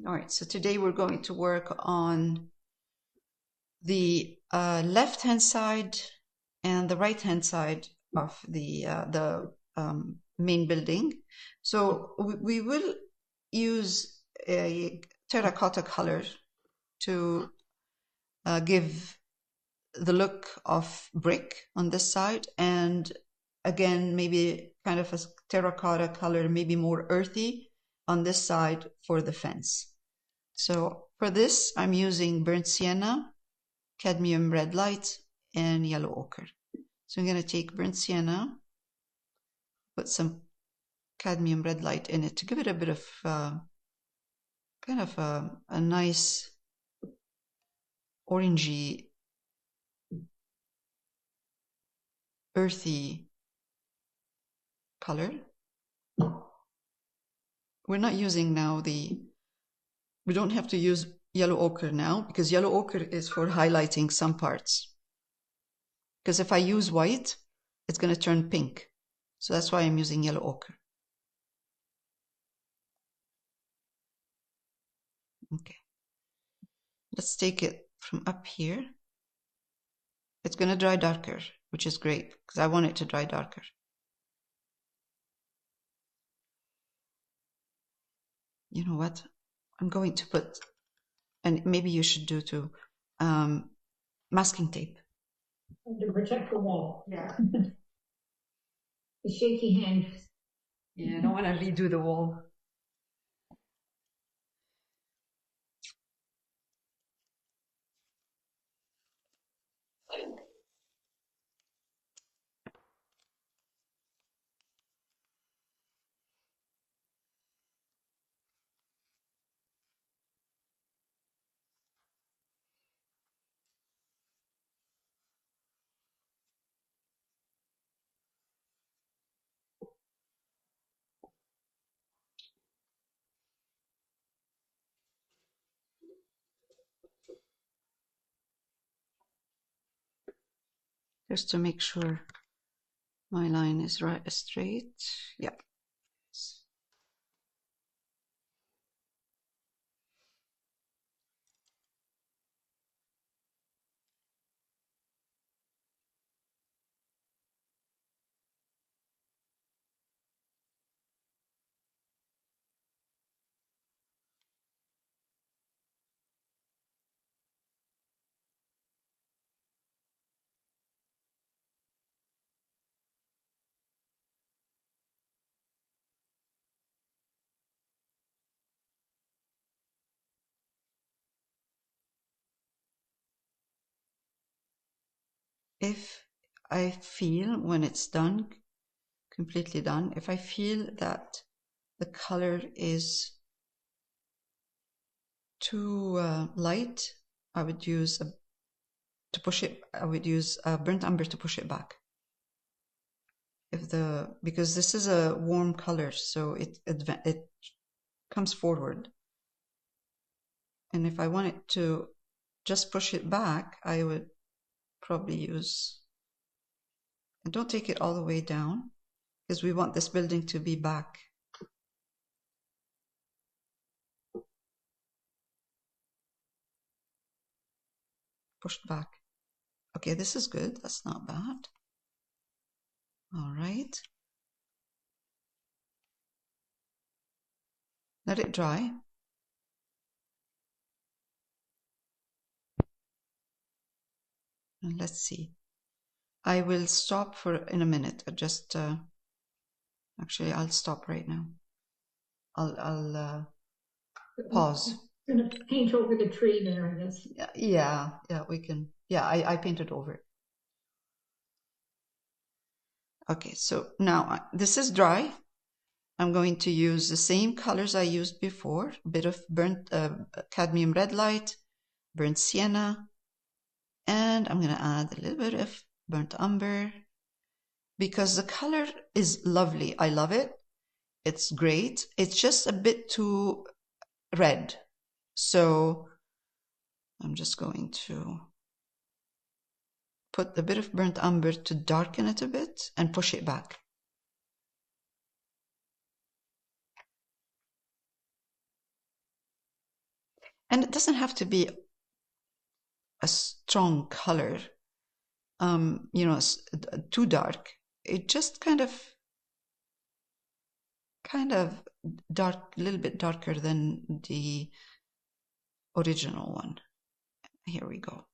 All right, so today we're going to work on the left-hand side and the right-hand side of the main building. So we will use a terracotta color to give the look of brick on this side, and again maybe kind of a terracotta color, maybe more earthy on this side for the fence. So for this I'm using burnt sienna, cadmium red light, and yellow ochre. So I'm going to take burnt sienna, put some cadmium red light in it to give it a bit of kind of a nice orangey, earthy color. We're not using now we don't have to use yellow ochre now, because yellow ochre is for highlighting some parts. Because if I use white, it's going to turn pink. So that's why I'm using yellow ochre. Okay. Let's take it from up here. It's going to dry darker, which is great, because I want it to dry darker. You know what? I'm going to put, and maybe you should do too, masking tape. To protect the wall. Yeah. The shaky hand. Yeah, I don't want to redo the wall. Just to make sure my line is straight. Yeah. If I feel when it's done, completely done, if I feel that the color is too light, I would use burnt umber to push it back. Because this is a warm color, so it comes forward. And if I want it to just push it back, I would probably use, and don't take it all the way down, because we want this building to be back. Pushed back. Okay, this is good. That's not bad. All right. Let it dry. And let's see. I will stop in a minute. Actually, I'll stop right now. I'll pause. I'm going to paint over the tree there, I guess. Yeah, we can. Yeah, I painted over it. Okay, so now this is dry. I'm going to use the same colors I used before. A bit of burnt cadmium red light, burnt sienna, and I'm going to add a little bit of burnt umber, because the color is lovely. I love it. It's great. It's just a bit too red. So I'm just going to put a bit of burnt umber to darken it a bit and push it back. And it doesn't have to be a strong color, too dark. It just kind of dark, a little bit darker than the original one. Here we go.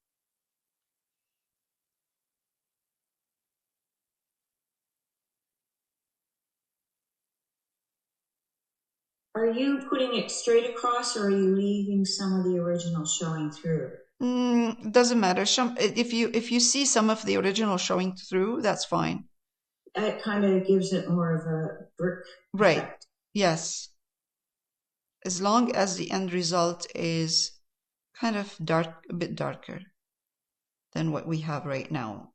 Are you putting it straight across, or are you leaving some of the original showing through? Doesn't matter. If you see some of the original showing through, that's fine. That kind of gives it more of a brick Right. effect. Yes. As long as the end result is kind of dark, a bit darker than what we have right now.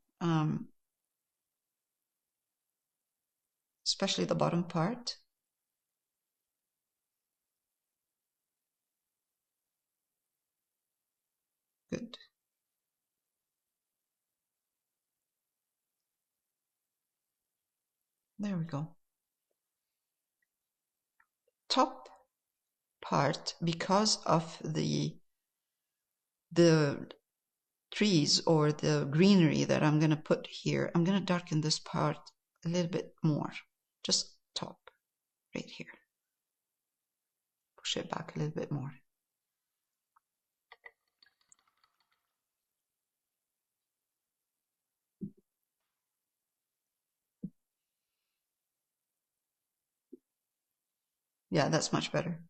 Especially the bottom part. Good. There we go. Top part, because of the trees or the greenery that I'm going to put here, I'm going to darken this part a little bit more. Just top, right here. Push it back a little bit more. Yeah, that's much better.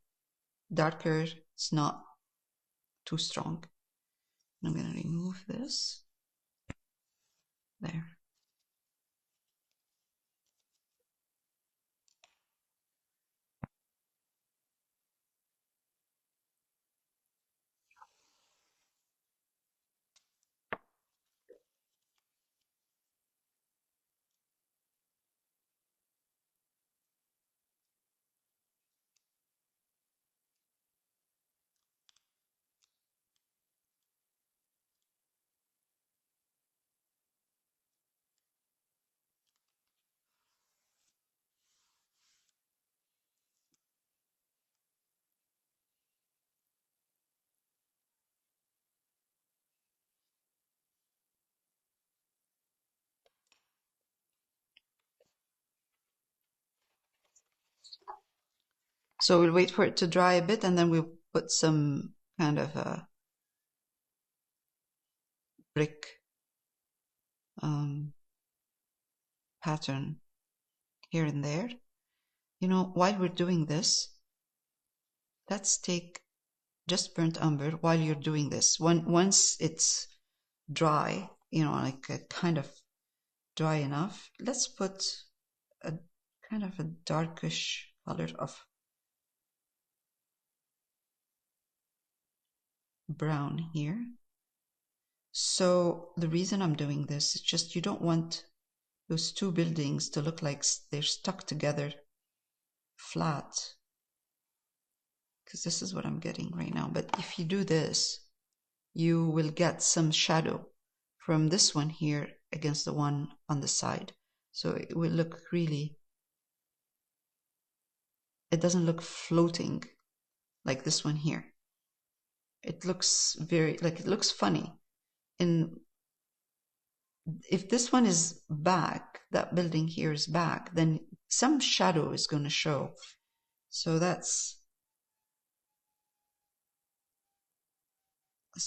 Darker, it's not too strong. I'm going to remove this. There. So we'll wait for it to dry a bit, and then we'll put some kind of a brick pattern here and there. You know, while we're doing this, let's take just burnt umber while you're doing this. Once it's dry, you know, like kind of dry enough, let's put a kind of a darkish color of brown here. So the reason I'm doing this is just you don't want those two buildings to look like they're stuck together flat, because this is what I'm getting right now. But if you do this, you will get some shadow from this one here against the one on the side. So it will look really, it doesn't look floating like this one here. It looks very, like it looks funny. And if this one is back, that building here is back, then some shadow is going to show. So let's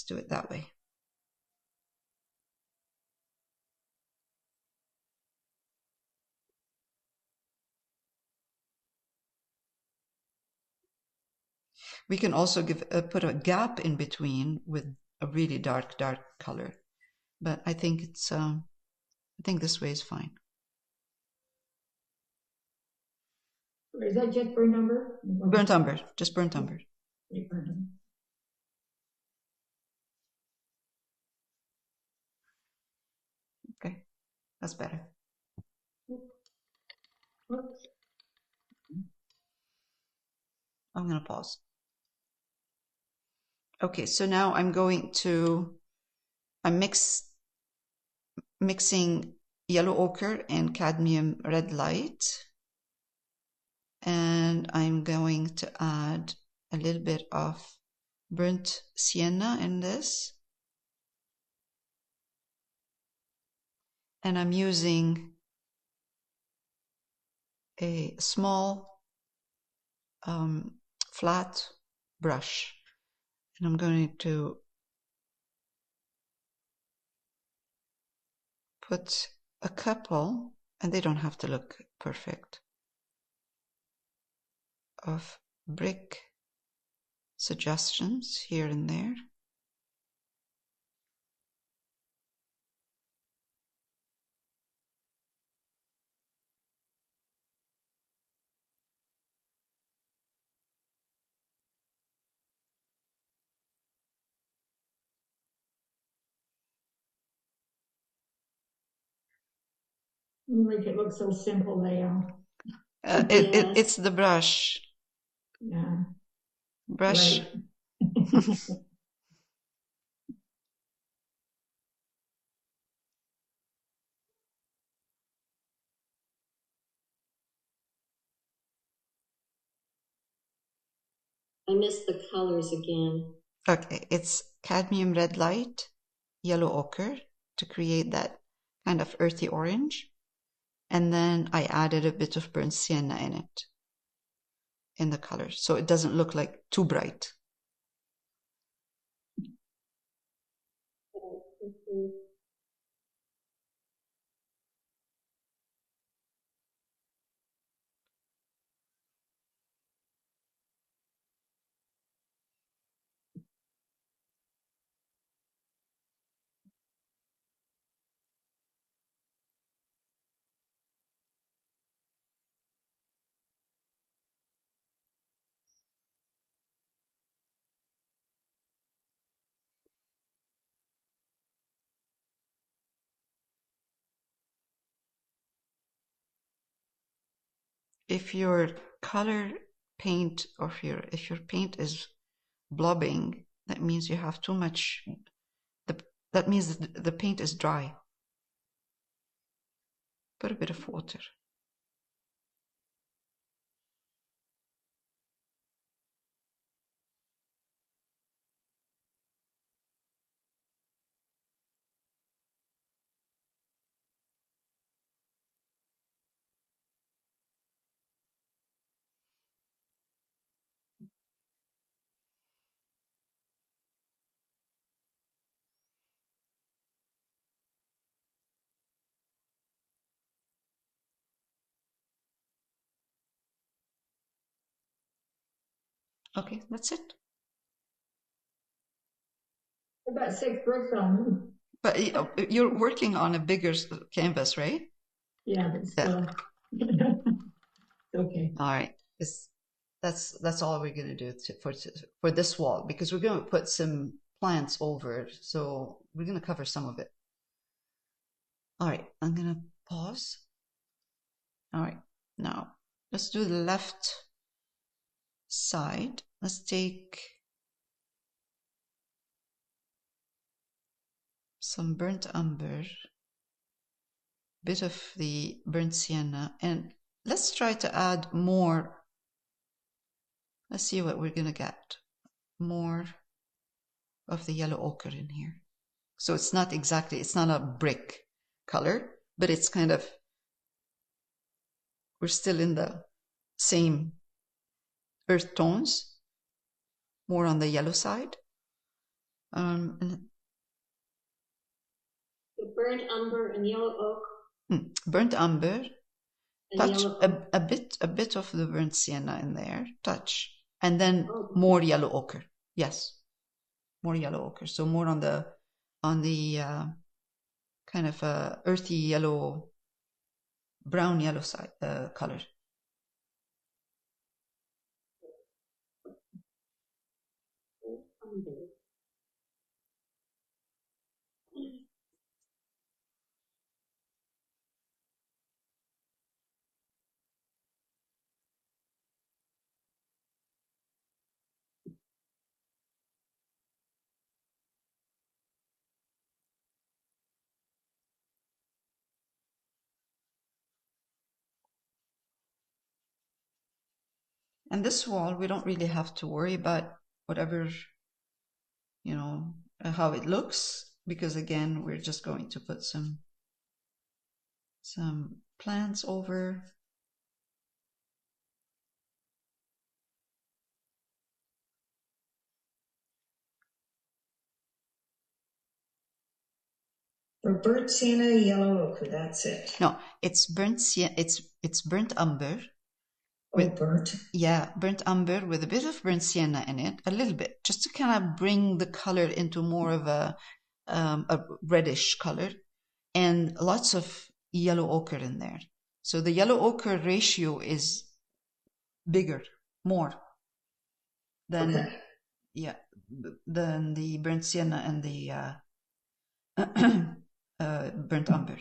do it that way. We can also put a gap in between with a really dark color, but I think it's I think this way is fine. Is that just burnt umber? Burnt umber, just burnt umber. Okay, that's better. I'm gonna pause. Okay, so now I'm mixing yellow ochre and cadmium red light, and I'm going to add a little bit of burnt sienna in this. And I'm using a small flat brush. And I'm going to put a couple, and they don't have to look perfect, of brick suggestions here and there. You make it look so simple, Leo. Yes. It's the brush. Yeah. Brush. Right. I missed the colors again. Okay, it's Cadmium Red Light, Yellow Ochre to create that kind of earthy orange. And then I added a bit of burnt sienna in it, in the color, so it doesn't look like too bright. If your color paint, or if your paint is blobbing, that means you have too much. That means the paint is dry. Put a bit of water. Okay, that's it. I've got 6 bricks on. But you're working on a bigger canvas, right? Yeah, but still. Okay. All right. That's all we're gonna do for this wall, because we're gonna put some plants over it, so we're gonna cover some of it. All right, I'm gonna pause. All right, now let's do the left side. Let's take some burnt umber, bit of the burnt sienna, and let's try to add more. Let's see what we're gonna get. More of the yellow ochre in here. So it's not a brick color, but it's kind of, we're still in the same earth tones, more on the yellow side. And The burnt umber and yellow oak. Burnt umber, And touch yellow a bit of the burnt sienna in there, touch, and then more yellow ochre. Yes, more yellow ochre. So more on the kind of earthy yellow, brown yellow side color. And this wall, we don't really have to worry about whatever you know, how it looks, because again, we're just going to put some plants over. For burnt sienna, yellow ochre, that's it. No, it's burnt sienna. It's burnt umber. Burnt. Yeah, burnt umber with a bit of burnt sienna in it, a little bit, just to kind of bring the color into more of a reddish color, and lots of yellow ochre in there. So the yellow ochre ratio is bigger, more than than the burnt sienna and the burnt umber.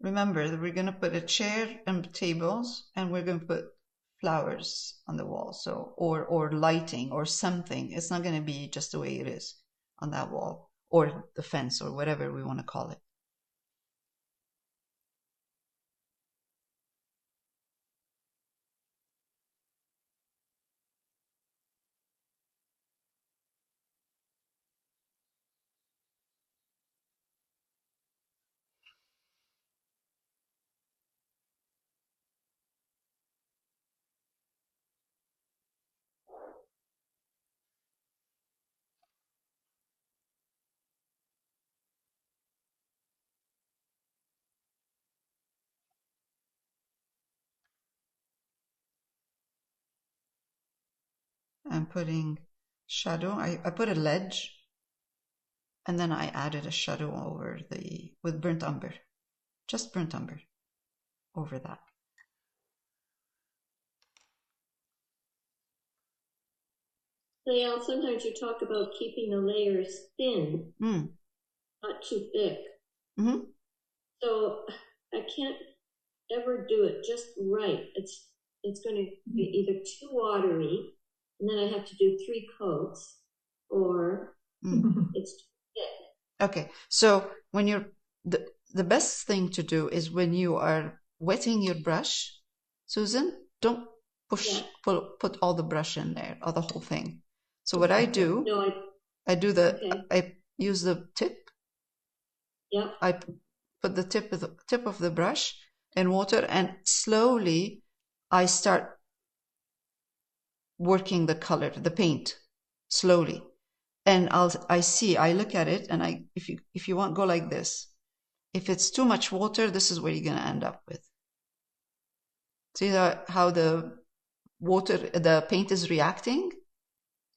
Remember that we're going to put a chair and tables, and we're going to put flowers on the wall, so or lighting or something. It's not going to be just the way it is on that wall or the fence or whatever we want to call it. I'm putting shadow. I put a ledge, and then I added a shadow over with burnt umber, just burnt umber over that. Leal, sometimes you talk about keeping the layers thin, not too thick. Mm-hmm. So I can't ever do it just right. It's going to be either too watery, and then I have to do 3 coats, or it's too thick. Okay, so when you're the best thing to do is when you are wetting your brush, Susan, don't put all the brush in there or the whole thing. So what I do, I use the tip. Yeah. I put the tip of the brush in water, and slowly I start working the color, the paint, slowly. And I look at it, and if you want, go like this. If it's too much water, this is what you're going to end up with. See how the paint is reacting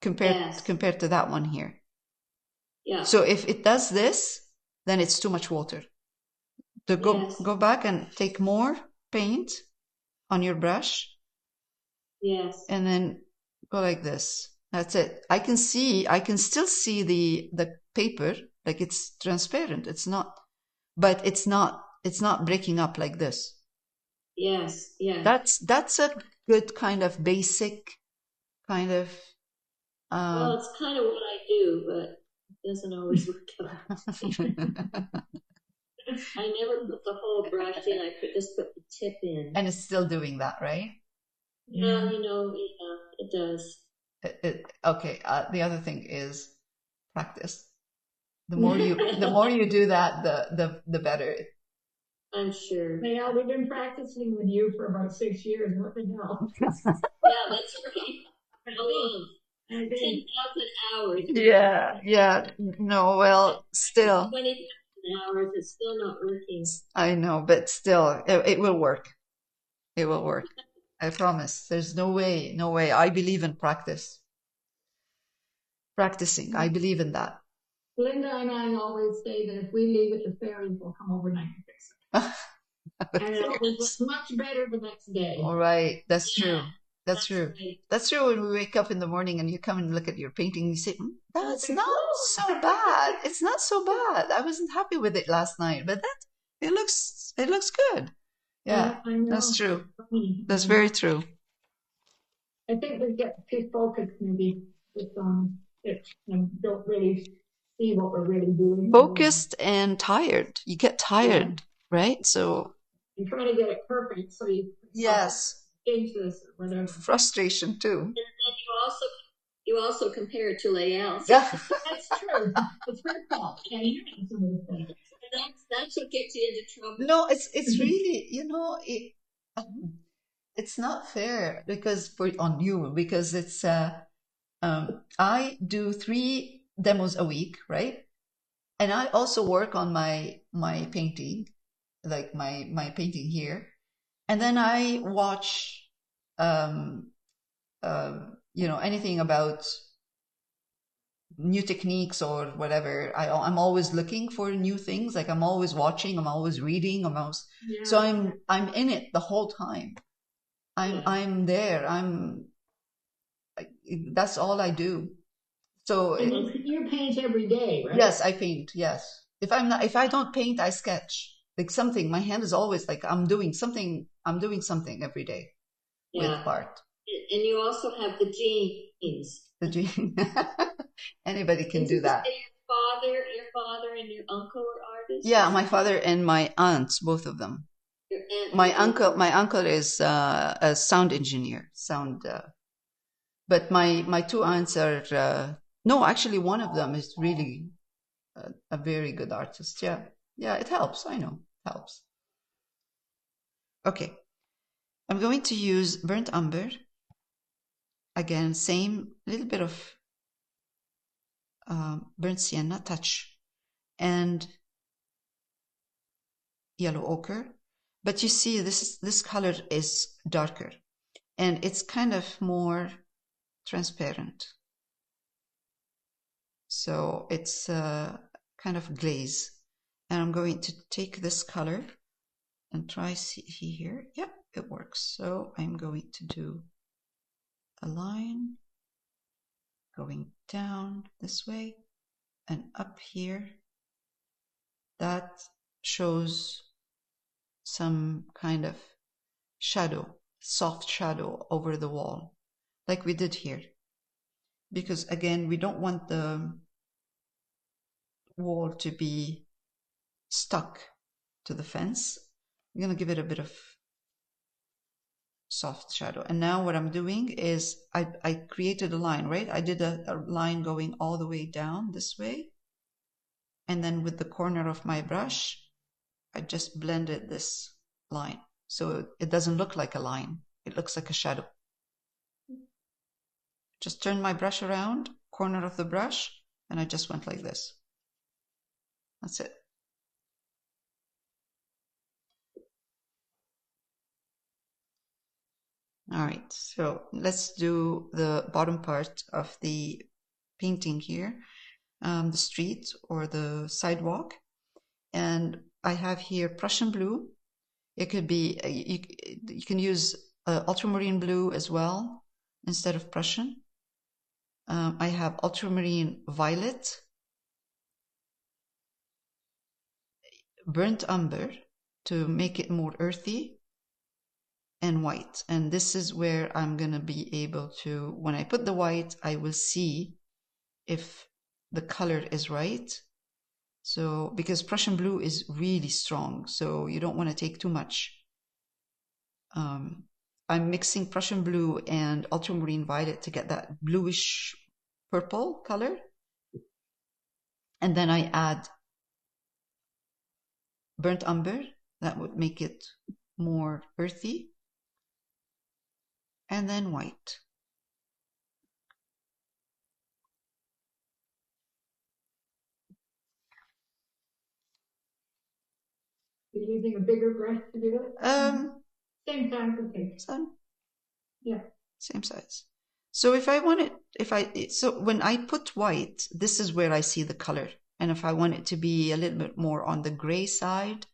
compared to that one here. Yeah. So if it does this, then it's too much water. Go back and take more paint on your brush. Yes. And then go like this. That's it. I can still see the paper, like it's transparent. It's not breaking up like this. Yes, yeah. That's a good kind of basic kind of. Well, it's kind of what I do, but it doesn't always work out. I never put the whole brush in. I just put the tip in. And it's still doing that, right? Well, it does. Okay. The other thing is practice. The more you do that, the better. I'm sure. Yeah, we've been practicing with you for about 6 years. What the hell? Yeah, that's right. How long? 10,000 hours. Yeah. No, well, still. 20,000 hours, it's still not working. I know, but still, it will work. It will work. I promise. There's no way. I believe in practicing. I believe in that. Linda and I always say that if we leave it, the fairies will come overnight and fix it. And it always looks much better the next day. All right. That's true. That's true. Right. That's true. When we wake up in the morning and you come and look at your painting, you say, that's not so bad. It's not so bad. I wasn't happy with it last night, but it looks good. Yeah, that's true. That's very true. I think we get too focused maybe just on it and don't really see what we're really doing. Focused and tired. You get tired, right? So You're trying to get it perfect, so you change this or whatever. Frustration too. And then you also compare it to layouts. Yeah. That's true. It's her fault. Yeah, you need some of the things. That's what gets you into trouble. No, it's really, it's not fair because on you, because it's I do 3 demos a week, right? And I also work on my painting, like my painting here, and then I watch anything about new techniques or whatever. I'm always looking for new things. Like I'm always watching, I'm always reading, so I'm in it the whole time. I'm there. That's all I do. So and you paint every day, right? Yes, I paint. Yes. If I don't paint, I sketch. Like something. My hand is always like I'm doing something every day with art. And you also have the genes. The gene. Anybody can do that. Your father and your uncle are artists? Yeah, my father and my aunts, both of them. Your aunt my uncle is a sound engineer. But my 2 aunts are no, actually one of them is really a very good artist. Yeah, it helps. I know, it helps. Okay, I'm going to use burnt umber. Again, same little bit of burnt sienna touch and yellow ochre. But you see, this color is darker and it's kind of more transparent. So it's kind of glaze. And I'm going to take this color and try see here. Yep, it works. So I'm going to do a line going down this way and up here. That shows some kind of shadow, soft shadow over the wall, like we did here. Because again, we don't want the wall to be stuck to the fence. I'm going to give it a bit of soft shadow. And now what I'm doing is I created a line, right? I did a line going all the way down this way. And then with the corner of my brush, I just blended this line. So it doesn't look like a line. It looks like a shadow. Just turn my brush around, corner of the brush, and I just went like this. That's it. All right, so let's do the bottom part of the painting here, the street or the sidewalk. And I have here Prussian Blue. It could be, you can use Ultramarine Blue as well instead of Prussian. I have Ultramarine Violet, Burnt Umber to make it more earthy, and white. And this is where I'm going to be able to, when I put the white, I will see if the color is right. So, because Prussian Blue is really strong, so you don't want to take too much. I'm mixing Prussian Blue and Ultramarine Violet to get that bluish purple color. And then I add Burnt Umber. That would make it more earthy. And then white. You're using a bigger brush to do it? Same size, okay. Yeah. Same size. So if I want it, so when I put white, this is where I see the color. And if I want it to be a little bit more on the gray side,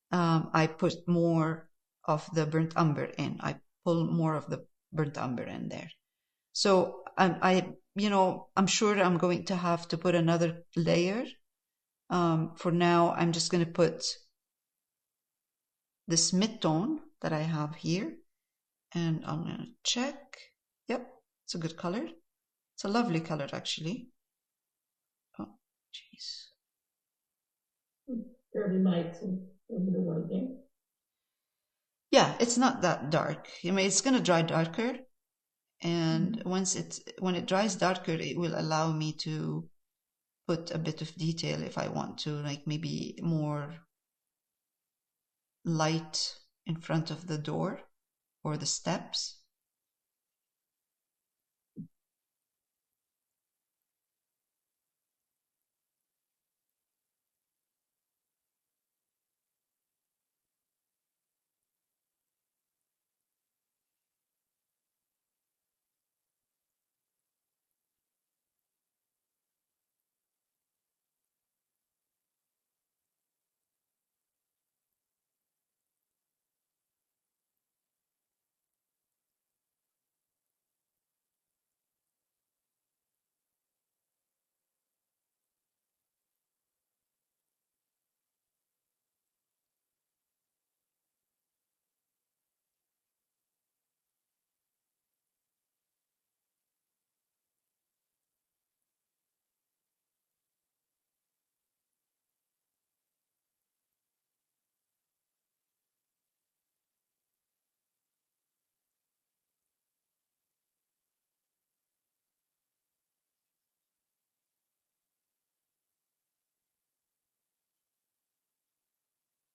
I put more of the burnt umber in. I pull more of the burnt umber in there. So I'm sure I'm going to have to put another layer. For now, I'm just going to put this mid-tone that I have here. And I'm going to check. Yep, it's a good color. It's a lovely color, actually. Oh, Jeez. Fairly light, so over the white there. Yeah, it's not that dark. I mean, it's going to dry darker. And when it dries darker, it will allow me to put a bit of detail if I want to, like maybe more light in front of the door or the steps.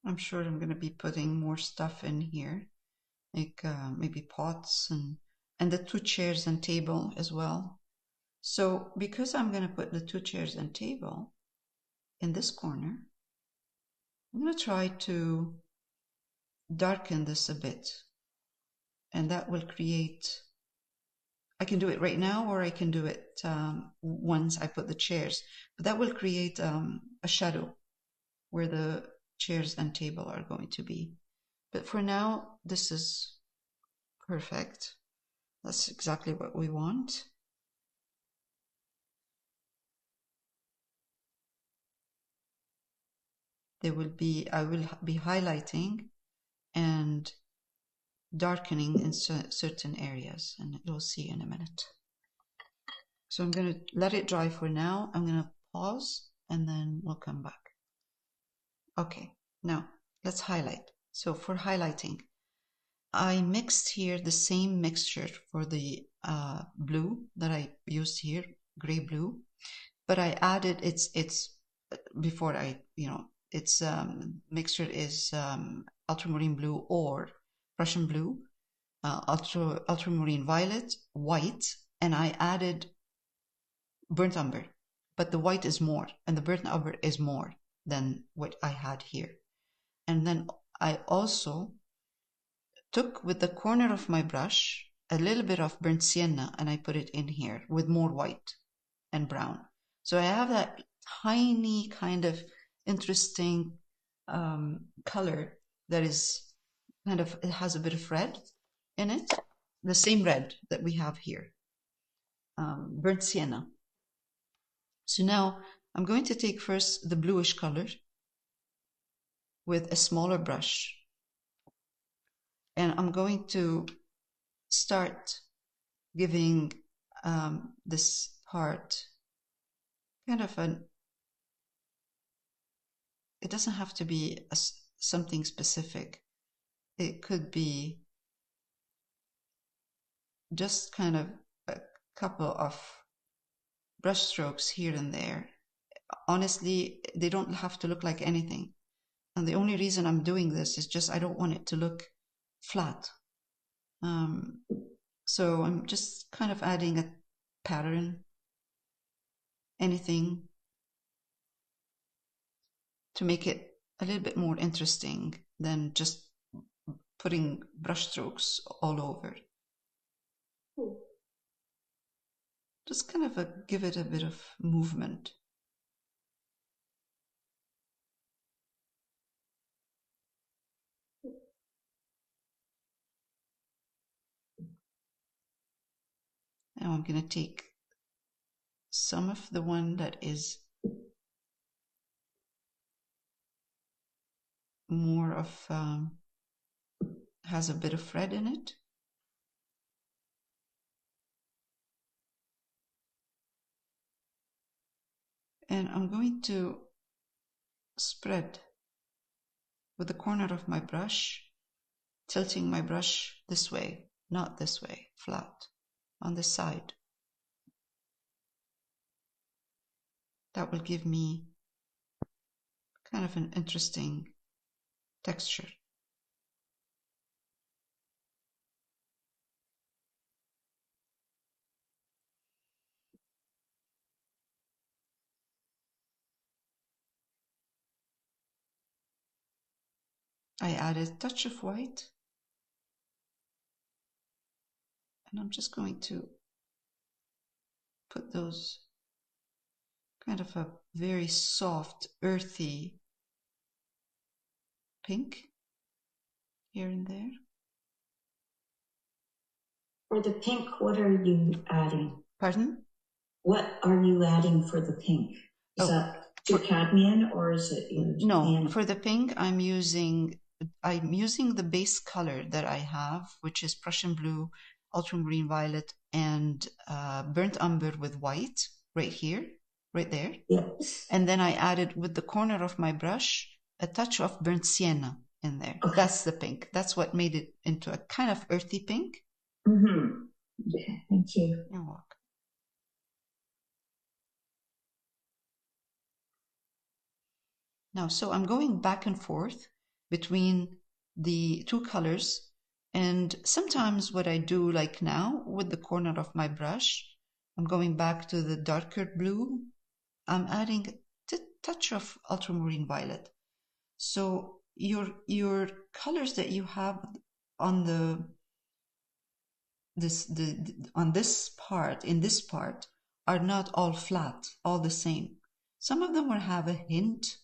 I'm sure I'm going to be putting more stuff in here, like maybe pots and the 2 chairs and table as well. So because I'm going to put the 2 chairs and table in this corner, I'm going to try to darken this a bit, and that will create, I can do it right now or I can do it once I put the chairs, but that will create a shadow where the chairs and table are going to be. But for now, this is perfect. That's exactly what we want. I will be highlighting and darkening in certain areas, and you'll see in a minute. So I'm going to let it dry for now. I'm going to pause and then we'll come back. Okay, now let's highlight. So for highlighting, I mixed here the same mixture for the blue that I used here, gray blue, but I added its before I, its mixture is Ultramarine Blue or Prussian Blue, Ultramarine Violet, white, and I added burnt umber, but the white is more and the burnt umber is more than what I had here. And then I also took with the corner of my brush a little bit of burnt sienna and I put it in here with more white and brown. So I have that tiny kind of interesting color that is kind of, it has a bit of red in it, the same red that we have here, burnt sienna. So now I'm going to take first the bluish color with a smaller brush, and I'm going to start giving this part kind of it doesn't have to be something specific. It could be just kind of a couple of brush strokes here and there. Honestly, they don't have to look like anything. And the only reason I'm doing this is just I don't want it to look flat. So I'm just kind of adding a pattern, anything to make it a little bit more interesting than just putting brush strokes all over. Just kind of give it a bit of movement. Now I'm going to take some of the one that is more of, has a bit of red in it. And I'm going to spread with the corner of my brush, tilting my brush this way, not this way, flat, on this side. That will give me kind of an interesting texture. I added a touch of white, and I'm just going to put those kind of a very soft, earthy pink here and there. For the pink, what are you adding? Pardon? What are you adding for the pink? Is that to cadmium or is it No, Sienna? for the pink, I'm using the base color that I have, which is Prussian Blue, Ultramarine Violet, and Burnt Umber with white right here, right there. Yes. And then I added with the corner of my brush a touch of Burnt Sienna in there. Okay. That's the pink. That's what made it into a kind of earthy pink. Mm-hmm. Okay, thank you. You're welcome. Now, so I'm going back and forth between the two colors, and sometimes what I do, like now with the corner of my brush, I'm going back to the darker blue. I'm adding a touch of ultramarine violet. So your colors that you have on in this part are not all flat, all the same. Some of them will have a hint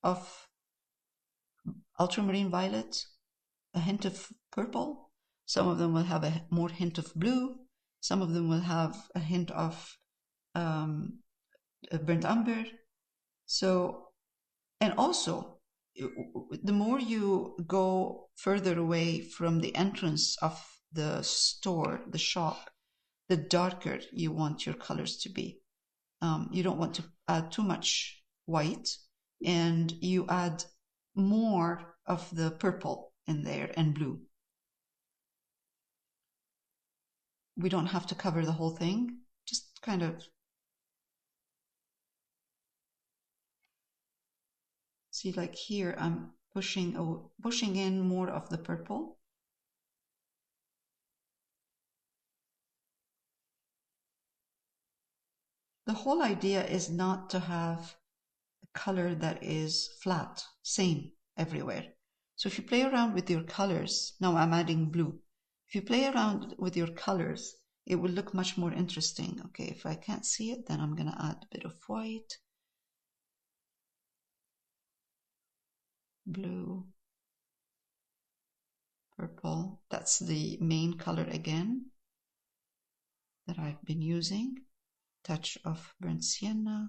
of ultramarine violet, a hint of purple. Some of them will have a more hint of blue. Some of them will have a hint of burnt umber. So, and also, the more you go further away from the entrance of the store, the shop, the darker you want your colors to be. You don't want to add too much white, and you add more of the purple in there and blue. We don't have to cover the whole thing, just kind of see, like here I'm pushing in more of the purple. The whole idea is not to have a color that is flat, same everywhere. So if you play around with your colors, now I'm adding blue. If you play around with your colors, it will look much more interesting. Okay, if I can't see it, then I'm going to add a bit of white, blue, purple. That's the main color again that I've been using. Touch of burnt sienna.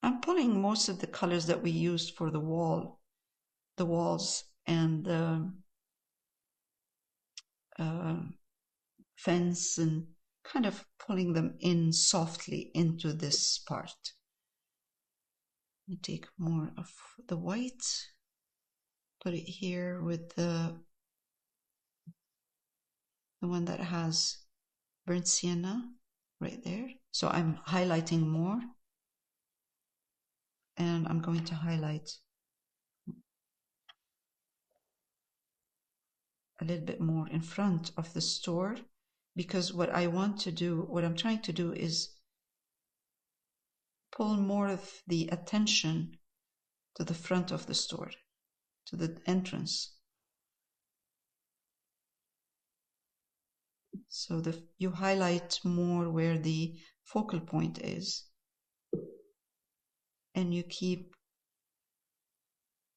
I'm pulling most of the colors that we used for the walls and the fence, and kind of pulling them in softly into this part. Let me take more of the white, put it here with the one that has burnt sienna right there. So I'm highlighting more, and I'm going to highlight a little bit more in front of the store, because what I'm trying to do is pull more of the attention to the front of the store, to the entrance. So you highlight more where the focal point is, and you keep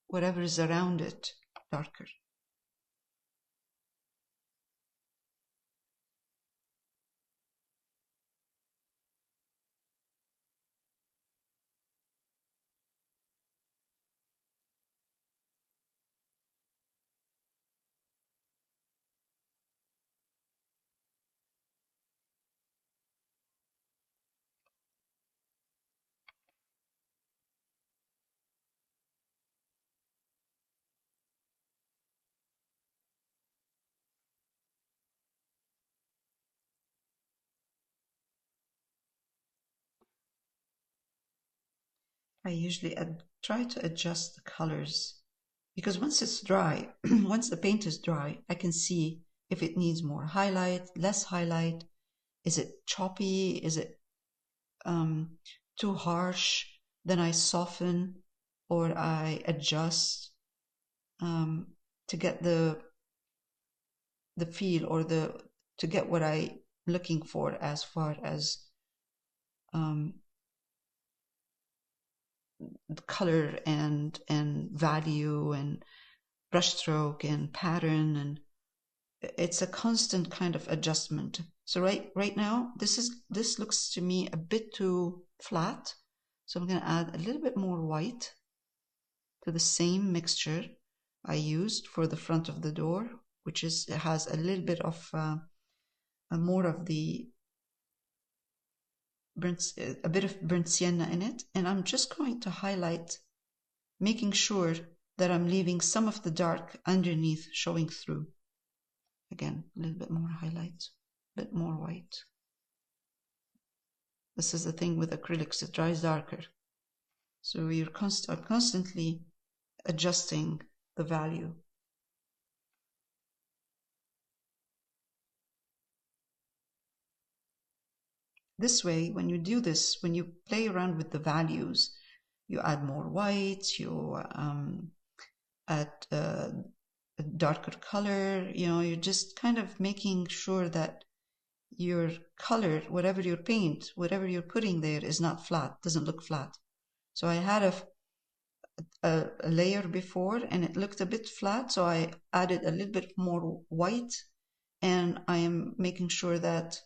whatever is around it darker. I usually try to adjust the colors, because once it's dry, once the paint is dry, I can see if it needs more highlight, less highlight. Is it choppy? Is it too harsh? Then I soften or I adjust to get the feel, or to get what I'm looking for as far as color and value and brushstroke and pattern, and it's a constant kind of adjustment. So right now this looks to me a bit too flat, so I'm going to add a little bit more white to the same mixture I used for the front of the door, which has a little bit of more of the a bit of burnt sienna in it, and I'm just going to highlight, making sure that I'm leaving some of the dark underneath showing through. Again, a little bit more highlight, a bit more white. This is the thing with acrylics, it dries darker. So you're constantly adjusting the value. This way, when you do this, when you play around with the values, you add more white, you add a darker color, you're just kind of making sure that your color, whatever your paint, whatever you're putting there is not flat, doesn't look flat. So I had a layer before and it looked a bit flat, so I added a little bit more white, and I am making sure that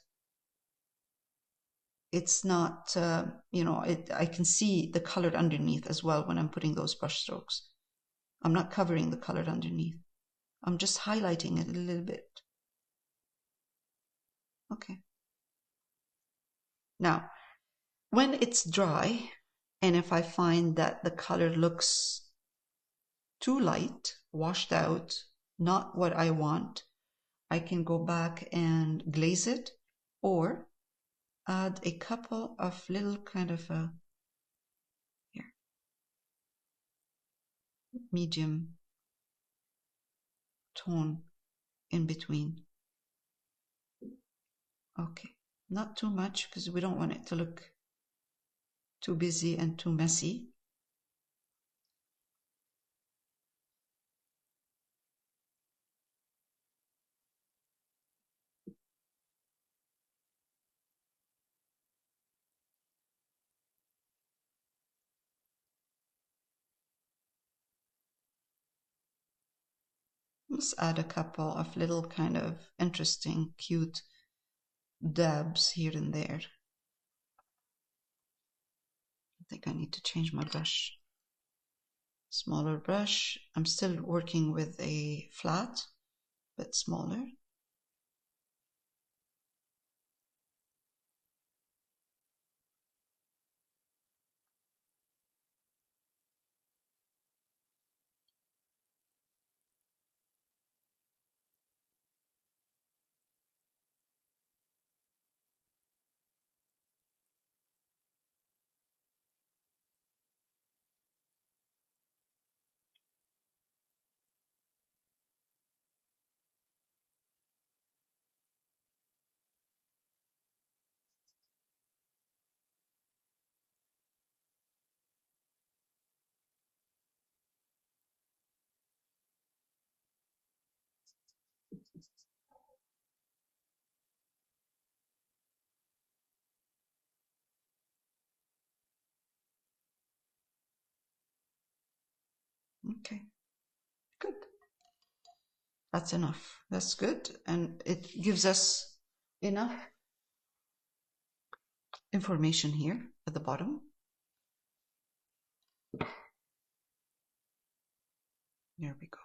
it's not, I can see the color underneath as well when I'm putting those brush strokes. I'm not covering the color underneath. I'm just highlighting it a little bit. Okay. Now, when it's dry, and if I find that the color looks too light, washed out, not what I want, I can go back and glaze it, or add a couple of little kind of medium tone in between. Okay, not too much because we don't want it to look too busy and too messy. Let's add a couple of little kind of interesting, cute dabs here and there. I think I need to change my brush. Smaller brush. I'm still working with a flat, but smaller. Okay, good. That's enough. That's good. And it gives us enough information here at the bottom. There we go.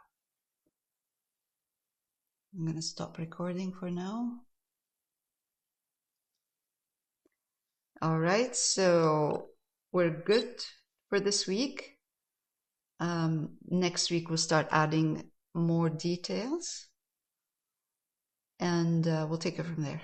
I'm going to stop recording for now. All right, so we're good for this week. Next week we'll start adding more details, and we'll take it from there.